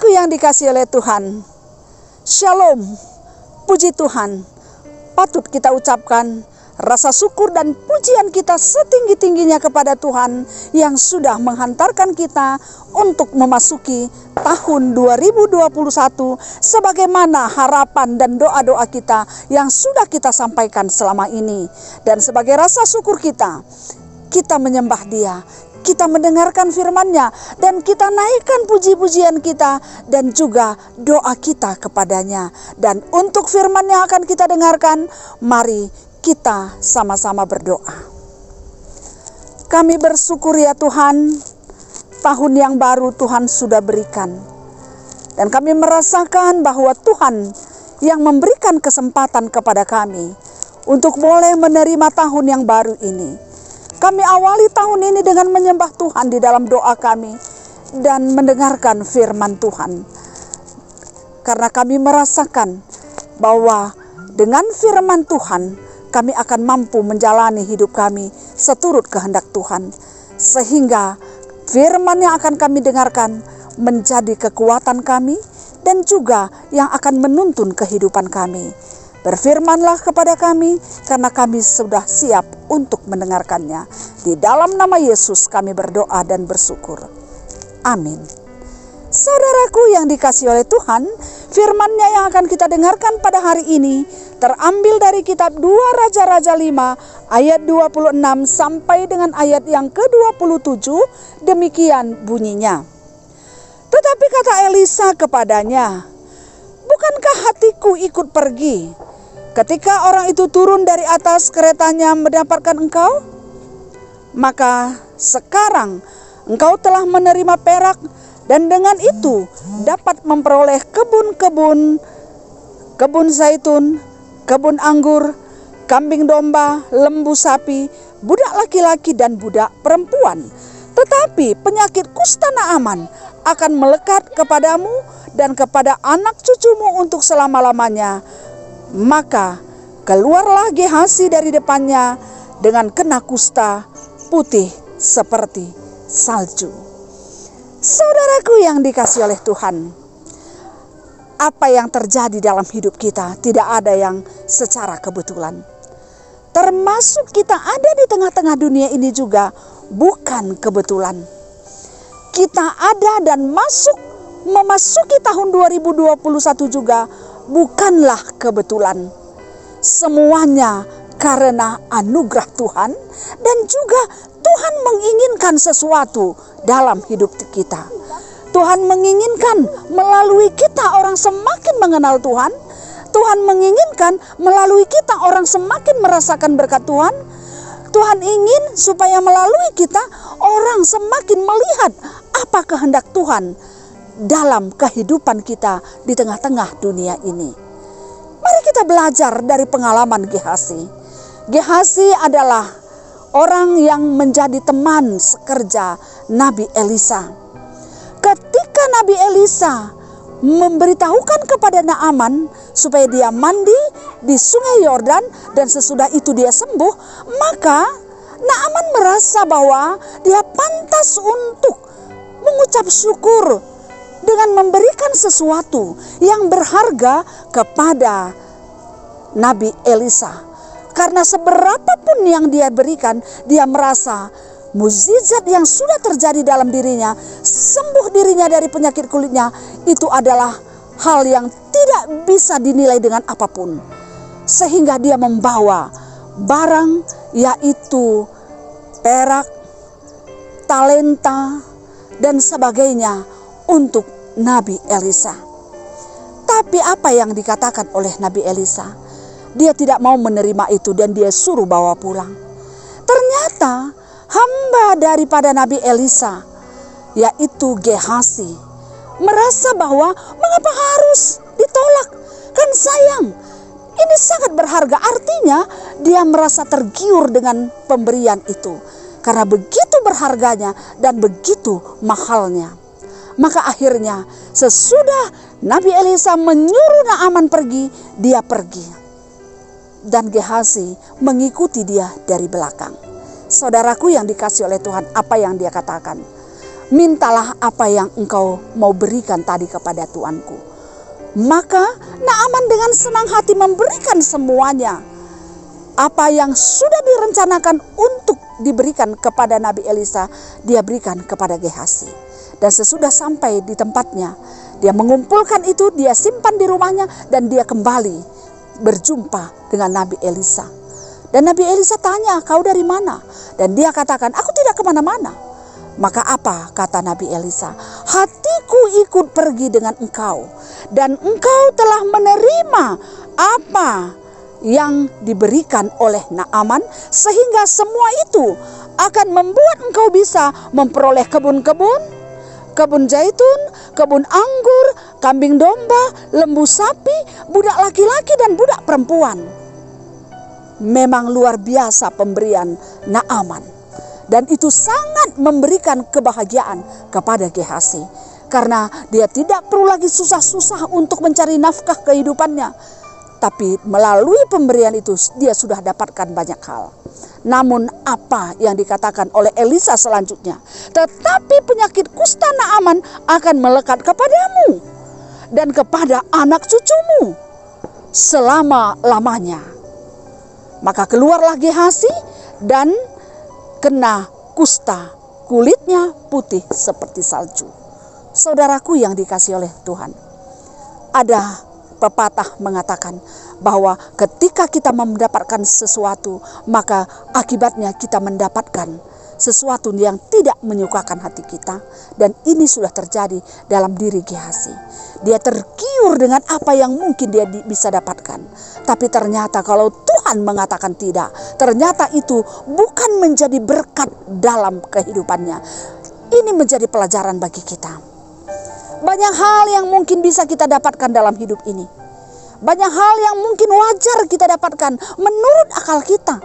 Saudaraku yang dikasihi oleh Tuhan, Shalom, puji Tuhan. Patut kita ucapkan rasa syukur dan pujian kita setinggi-tingginya kepada Tuhan yang sudah menghantarkan kita untuk memasuki tahun 2021 sebagaimana harapan dan doa-doa kita yang sudah kita sampaikan selama ini. Dan sebagai rasa syukur kita menyembah Dia, kita mendengarkan firman-Nya, dan kita naikkan puji-pujian kita dan juga doa kita kepadanya. Dan untuk firman yang akan kita dengarkan, mari kita sama-sama berdoa. Kami bersyukur ya Tuhan, tahun yang baru Tuhan sudah berikan. Dan kami merasakan bahwa Tuhan yang memberikan kesempatan kepada kami untuk boleh menerima tahun yang baru ini. Kami awali tahun ini dengan menyembah Tuhan di dalam doa kami dan mendengarkan firman Tuhan. Karena kami merasakan bahwa dengan firman Tuhan kami akan mampu menjalani hidup kami seturut kehendak Tuhan. Sehingga firman yang akan kami dengarkan menjadi kekuatan kami dan juga yang akan menuntun kehidupan kami. Berfirmanlah kepada kami, karena kami sudah siap untuk mendengarkannya. Di dalam nama Yesus kami berdoa dan bersyukur. Amin. Saudaraku yang dikasihi oleh Tuhan, firman-Nya yang akan kita dengarkan pada hari ini terambil dari kitab 2 Raja-Raja 5 ayat 26 sampai dengan ayat yang ke-27. Demikian bunyinya. Tetapi kata Elisa kepadanya, "Bukankah hatiku ikut pergi ketika orang itu turun dari atas keretanya mendapatkan engkau? Maka sekarang engkau telah menerima perak, dan dengan itu dapat memperoleh kebun zaitun, kebun anggur, kambing domba, lembu sapi, budak laki-laki dan budak perempuan. Tetapi penyakit kusta Naaman akan melekat kepadamu dan kepada anak cucumu untuk selama-lamanya." Maka keluarlah Gehazi dari depannya dengan kena kusta putih seperti salju. Saudaraku yang dikasihi oleh Tuhan, apa yang terjadi dalam hidup kita tidak ada yang secara kebetulan. Termasuk kita ada di tengah-tengah dunia ini juga bukan kebetulan. Kita ada dan memasuki tahun 2021 juga bukanlah kebetulan. Semuanya karena anugerah Tuhan, dan juga Tuhan menginginkan sesuatu dalam hidup kita. Tuhan menginginkan melalui kita orang semakin mengenal Tuhan. Tuhan menginginkan melalui kita orang semakin merasakan berkat Tuhan. Tuhan ingin supaya melalui kita orang semakin melihat apa kehendak Tuhan dalam kehidupan kita di tengah-tengah dunia ini. Mari kita belajar dari pengalaman Gehazi. Gehazi adalah orang yang menjadi teman sekerja Nabi Elisa. Ketika Nabi Elisa memberitahukan kepada Naaman supaya dia mandi di sungai Yordan dan sesudah itu dia sembuh, maka Naaman merasa bahwa dia pantas untuk mengucap syukur dengan memberikan sesuatu yang berharga kepada Nabi Elisa. Karena seberapapun yang dia berikan, dia merasa mukjizat yang sudah terjadi dalam dirinya, sembuh dirinya dari penyakit kulitnya, itu adalah hal yang tidak bisa dinilai dengan apapun. Sehingga dia membawa barang, yaitu perak, talenta, dan sebagainya untuk Nabi Elisa. Tapi apa yang dikatakan oleh Nabi Elisa? Dia tidak mau menerima itu dan dia suruh bawa pulang. Ternyata hamba daripada Nabi Elisa, yaitu Gehazi, merasa bahwa mengapa harus ditolak? Kan sayang, ini sangat berharga. Artinya dia merasa tergiur dengan pemberian itu, karena begitu berharganya dan begitu mahalnya. Maka akhirnya sesudah Nabi Elisa menyuruh Naaman pergi, dia pergi. Dan Gehazi mengikuti dia dari belakang. Saudaraku yang dikasihi oleh Tuhan, apa yang dia katakan? mintalah apa yang engkau mau berikan tadi kepada tuanku. Maka Naaman dengan senang hati memberikan semuanya. Apa yang sudah direncanakan untuk diberikan kepada Nabi Elisa, dia berikan kepada Gehazi. Dan sesudah sampai di tempatnya, dia mengumpulkan itu, dia simpan di rumahnya, dan dia kembali berjumpa dengan Nabi Elisa. Dan Nabi Elisa tanya, kau dari mana? Dan dia katakan, aku tidak kemana-mana. Maka apa kata Nabi Elisa? Hatiku ikut pergi dengan engkau, dan engkau telah menerima apa yang diberikan oleh Naaman, sehingga semua itu akan membuat engkau bisa memperoleh kebun-kebun, kebun zaitun, kebun anggur, kambing domba, lembu sapi, budak laki-laki dan budak perempuan. Memang luar biasa pemberian Naaman. Dan itu sangat memberikan kebahagiaan kepada Gehazi. Karena dia tidak perlu lagi susah-susah untuk mencari nafkah kehidupannya. Tapi melalui pemberian itu dia sudah dapatkan banyak hal. Namun apa yang dikatakan oleh Elisa selanjutnya? Tetapi penyakit kusta Naaman akan melekat kepadamu dan kepada anak cucumu selama-lamanya. Maka keluarlah Gehazi dan kena kusta, kulitnya putih seperti salju. Saudaraku yang dikasihi oleh Tuhan, ada pepatah mengatakan bahwa ketika kita mendapatkan sesuatu, maka akibatnya kita mendapatkan sesuatu yang tidak menyukakan hati kita. Dan ini sudah terjadi dalam diri Gehazi. Dia tergiur dengan apa yang mungkin dia bisa dapatkan. Tapi ternyata kalau Tuhan mengatakan tidak, ternyata itu bukan menjadi berkat dalam kehidupannya. Ini menjadi pelajaran bagi kita. Banyak hal yang mungkin bisa kita dapatkan dalam hidup ini. Banyak hal yang mungkin wajar kita dapatkan menurut akal kita.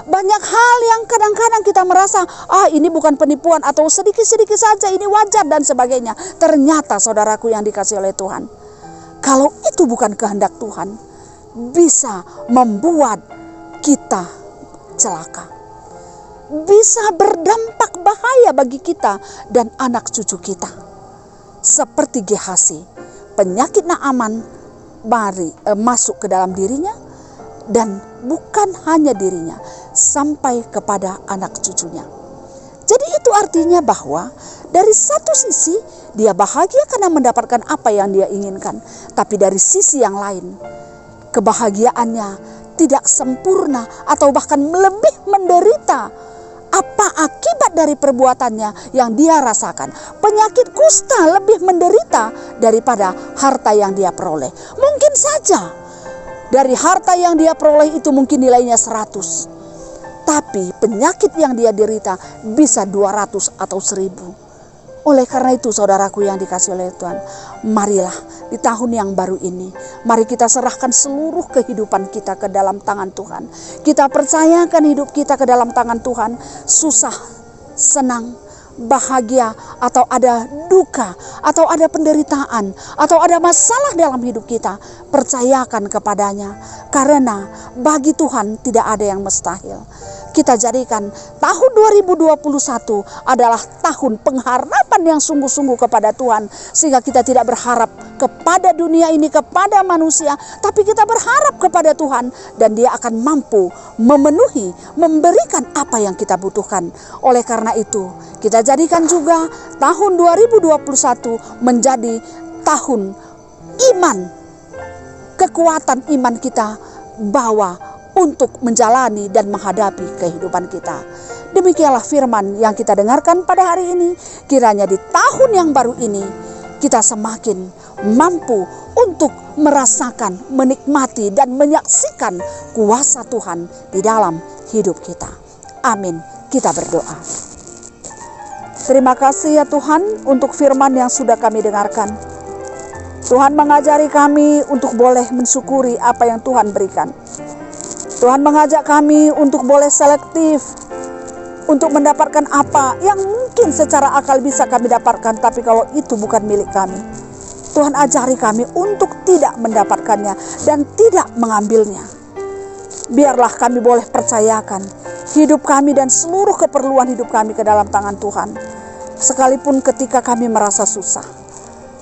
Banyak hal yang kadang-kadang kita merasa, ini bukan penipuan, atau sedikit-sedikit saja ini wajar dan sebagainya. Ternyata saudaraku yang dikasihi oleh Tuhan, kalau itu bukan kehendak Tuhan, bisa membuat kita celaka. Bisa berdampak bahaya bagi kita dan anak cucu kita. Seperti Gehazi, penyakit Naaman masuk ke dalam dirinya, dan bukan hanya dirinya, sampai kepada anak cucunya. Jadi itu artinya bahwa dari satu sisi dia bahagia karena mendapatkan apa yang dia inginkan. Tapi dari sisi yang lain, kebahagiaannya tidak sempurna atau bahkan lebih menderita. Apa akibat dari perbuatannya yang dia rasakan? Penyakit kusta lebih menderita daripada harta yang dia peroleh. Mungkin saja dari harta yang dia peroleh itu mungkin nilainya 100. Tapi penyakit yang dia derita bisa 200 atau 1000. Oleh karena itu saudaraku yang dikasihi oleh Tuhan, marilah di tahun yang baru ini, mari kita serahkan seluruh kehidupan kita ke dalam tangan Tuhan. Kita percayakan hidup kita ke dalam tangan Tuhan. Susah, senang, bahagia, atau ada duka, atau ada penderitaan, atau ada masalah dalam hidup kita, percayakan kepadanya. Karena bagi Tuhan tidak ada yang mustahil. Kita jadikan tahun 2021 adalah tahun pengharapan yang sungguh-sungguh kepada Tuhan. Sehingga kita tidak berharap kepada dunia ini, kepada manusia, tapi kita berharap kepada Tuhan. Dan Dia akan mampu memenuhi, memberikan apa yang kita butuhkan. Oleh karena itu, kita jadikan juga tahun 2021 menjadi tahun iman. Kekuatan iman kita bawa untuk menjalani dan menghadapi kehidupan kita. Demikianlah firman yang kita dengarkan pada hari ini. Kiranya di tahun yang baru ini kita semakin mampu untuk merasakan, menikmati dan menyaksikan kuasa Tuhan di dalam hidup kita. Amin. Kita berdoa. Terima kasih ya Tuhan untuk firman yang sudah kami dengarkan. Tuhan mengajari kami untuk boleh mensyukuri apa yang Tuhan berikan. Tuhan mengajak kami untuk boleh selektif, untuk mendapatkan apa yang mungkin secara akal bisa kami dapatkan, tapi kalau itu bukan milik kami, Tuhan ajari kami untuk tidak mendapatkannya dan tidak mengambilnya. Biarlah kami boleh percayakan hidup kami dan seluruh keperluan hidup kami ke dalam tangan Tuhan. Sekalipun ketika kami merasa susah,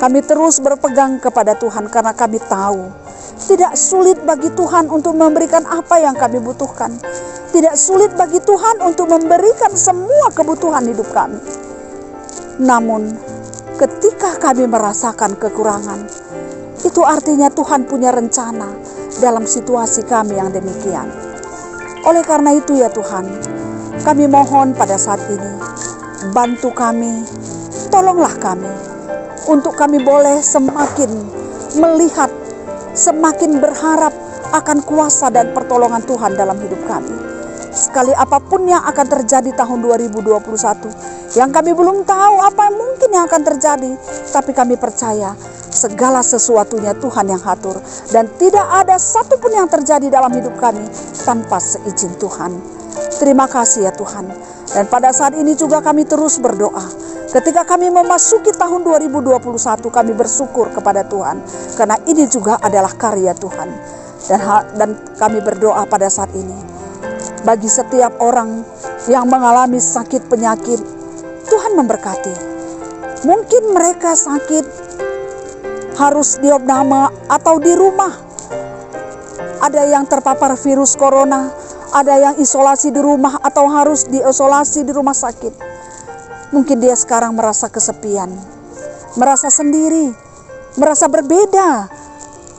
kami terus berpegang kepada Tuhan karena kami tahu tidak sulit bagi Tuhan untuk memberikan apa yang kami butuhkan. Tidak sulit bagi Tuhan untuk memberikan semua kebutuhan hidup kami. Namun, ketika kami merasakan kekurangan, itu artinya Tuhan punya rencana dalam situasi kami yang demikian. Oleh karena itu ya Tuhan, kami mohon pada saat ini, bantu kami, tolonglah kami, untuk kami boleh semakin melihat, semakin berharap akan kuasa dan pertolongan Tuhan dalam hidup kami. Sekali apapun yang akan terjadi tahun 2021, yang kami belum tahu apa yang mungkin yang akan terjadi, tapi kami percaya segala sesuatunya Tuhan yang atur, dan tidak ada satupun yang terjadi dalam hidup kami tanpa seizin Tuhan. Terima kasih ya Tuhan. Dan pada saat ini juga kami terus berdoa. Ketika kami memasuki tahun 2021, kami bersyukur kepada Tuhan, karena ini juga adalah karya Tuhan. Dan kami berdoa pada saat ini, bagi setiap orang yang mengalami sakit penyakit, Tuhan memberkati. Mungkin mereka sakit harus diopname atau di rumah. Ada yang terpapar virus corona, ada yang isolasi di rumah atau harus diisolasi di rumah sakit. Mungkin dia sekarang merasa kesepian, merasa sendiri, merasa berbeda,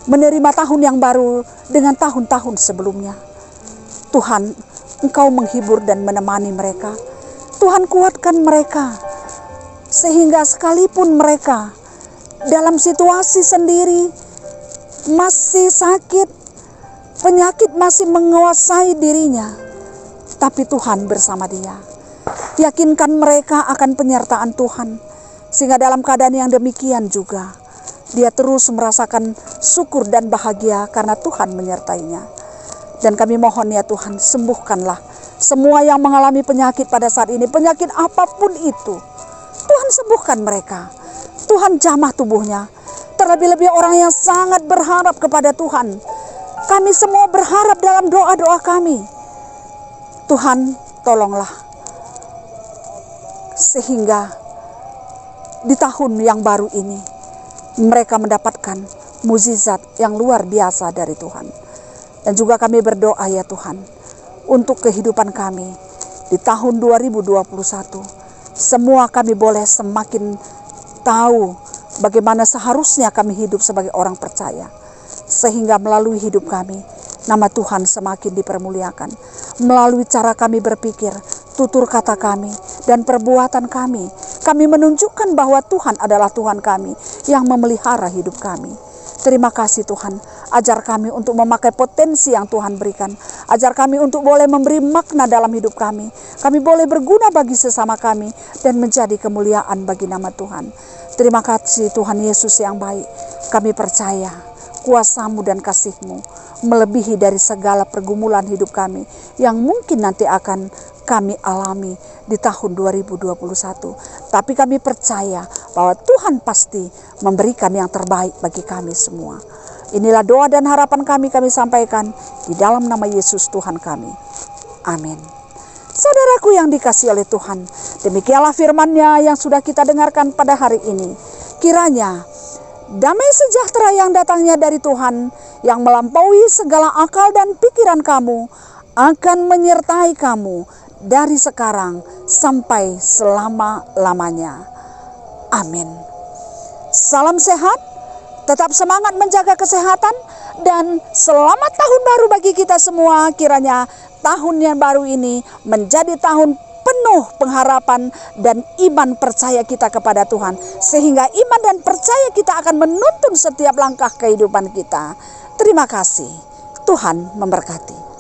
menerima tahun yang baru dengan tahun-tahun sebelumnya. Tuhan, Engkau menghibur dan menemani mereka. Tuhan, kuatkan mereka, sehingga sekalipun mereka dalam situasi sendiri, masih sakit, penyakit masih menguasai dirinya, tapi Tuhan bersama dia. Yakinkan mereka akan penyertaan Tuhan, sehingga dalam keadaan yang demikian juga dia terus merasakan syukur dan bahagia karena Tuhan menyertainya. Dan kami mohon ya Tuhan, sembuhkanlah semua yang mengalami penyakit pada saat ini, penyakit apapun itu. Tuhan sembuhkan mereka, Tuhan jamah tubuhnya. Terlebih-lebih orang yang sangat berharap kepada Tuhan. Kami semua berharap dalam doa-doa kami. Tuhan, tolonglah, sehingga di tahun yang baru ini mereka mendapatkan mukjizat yang luar biasa dari Tuhan. Dan juga kami berdoa ya Tuhan, untuk kehidupan kami di tahun 2021, semua kami boleh semakin tahu bagaimana seharusnya kami hidup sebagai orang percaya, sehingga melalui hidup kami nama Tuhan semakin dipermuliakan. Melalui cara kami berpikir, tutur kata kami, dan perbuatan kami, kami menunjukkan bahwa Tuhan adalah Tuhan kami yang memelihara hidup kami. Terima kasih Tuhan, ajar kami untuk memakai potensi yang Tuhan berikan. Ajar kami untuk boleh memberi makna dalam hidup kami. Kami boleh berguna bagi sesama kami dan menjadi kemuliaan bagi nama Tuhan. Terima kasih Tuhan Yesus yang baik. Kami percaya kuasa-Mu dan kasih-Mu melebihi dari segala pergumulan hidup kami yang mungkin nanti akan kami alami di tahun 2021. Tapi kami percaya bahwa Tuhan pasti memberikan yang terbaik bagi kami semua. Inilah doa dan harapan kami sampaikan di dalam nama Yesus Tuhan kami. Amin. Saudaraku yang dikasihi oleh Tuhan, demikianlah firman-Nya yang sudah kita dengarkan pada hari ini. Kiranya damai sejahtera yang datangnya dari Tuhan, yang melampaui segala akal dan pikiran kamu, akan menyertai kamu dari sekarang sampai selama-lamanya. Amin. Salam sehat, tetap semangat menjaga kesehatan, dan selamat tahun baru bagi kita semua. Kiranya tahun yang baru ini menjadi tahun penuh pengharapan dan iman percaya kita kepada Tuhan, sehingga iman dan percaya kita akan menuntun setiap langkah kehidupan kita. Terima kasih. Tuhan memberkati.